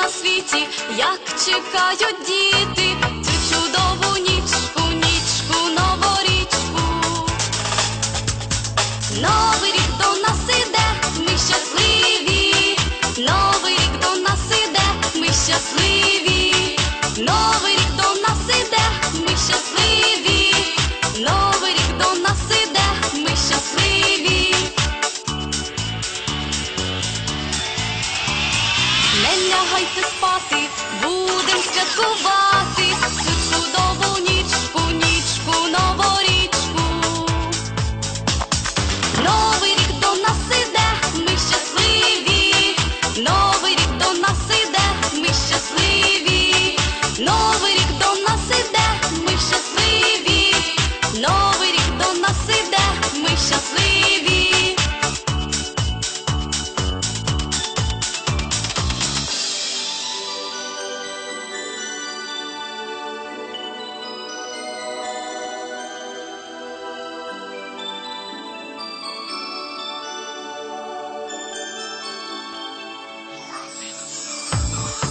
на світі, як чекають діти цю чудову нічку, нічку новорічку. Новий рік до нас іде, ми щасливі. Новий рік до нас іде, ми щасливі. Новий рік до нас іде, ми щасливі. Новий рік до нас іде, ми щасливі. Не лягайте спати, будем святкувати цю чудову нічку, нічку новорічку. Новий рік до нас іде, ми щасливі. Новий рік до нас іде, ми щасливі. Новий рік до нас іде, ми щасливі. Новий рік до нас іде, ми щасливі.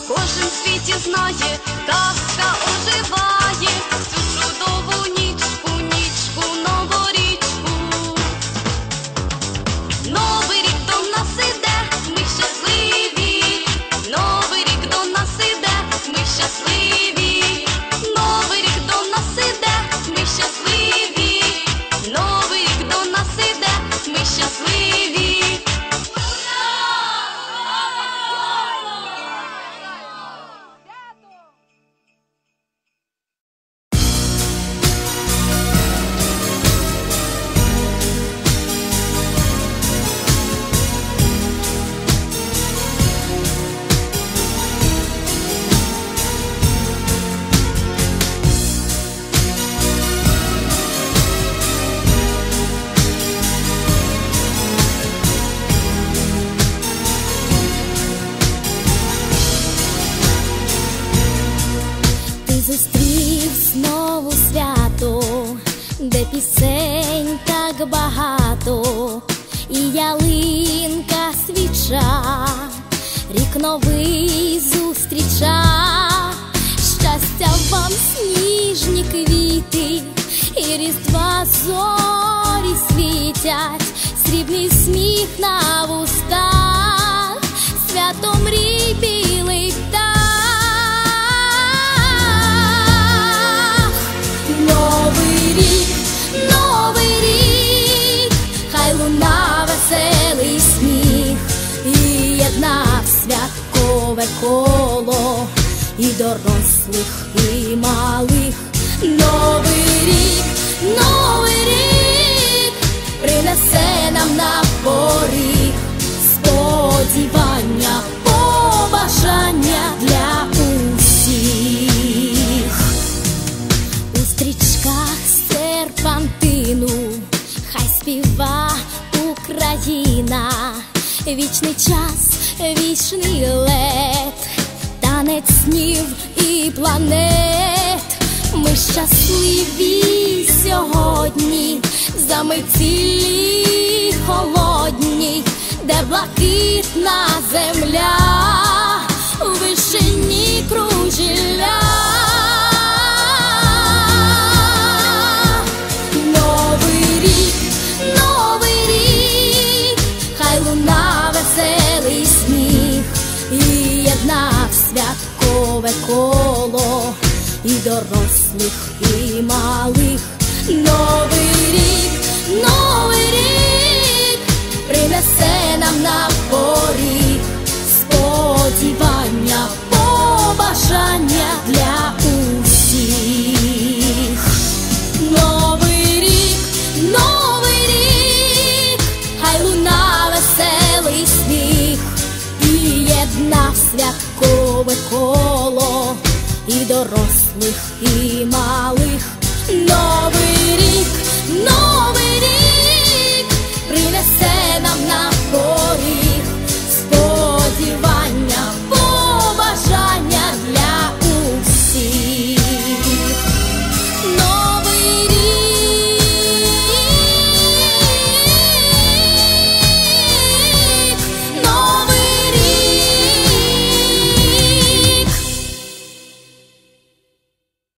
Кожен в світі знає, казка оживає цю чудову нічку, нічку новорічку. Новий рік до нас іде, ми щасливі. Новий рік до нас іде, ми щасливі. Новий рік до нас іде, ми щасливі. Новий рік до нас іде, ми щасливі. Зустрів знову свято, де пісень так багато, і ялинка свіча, рік новий зустріча. Щастя вам, сніжні квіти, і різдва зорі світять, срібний сміх на вустах, свято мрій білий птах. Новий рік, хай луна веселий сміх, і єднав святкове коло, і дорослих, і малих. Новий рік принесе нам на поріг сподівання, побажання для усіх. У стрічках серпантину хай співа Україна, вічний час, вічний лед, танець снів і планет. Ми щасливі сьогодні, заметілі холодні, де блакитна земля, у вишині кружеля. Новий рік, хай луна веселий сміх, і єднав святкове коло, і дорослих, і малих. Новий рік принесе нам на поріг сподівання, побажання для усіх. Новий рік, хай луна веселий сміх, і єднав святкове коло, і дорослих, і малих. Новий рік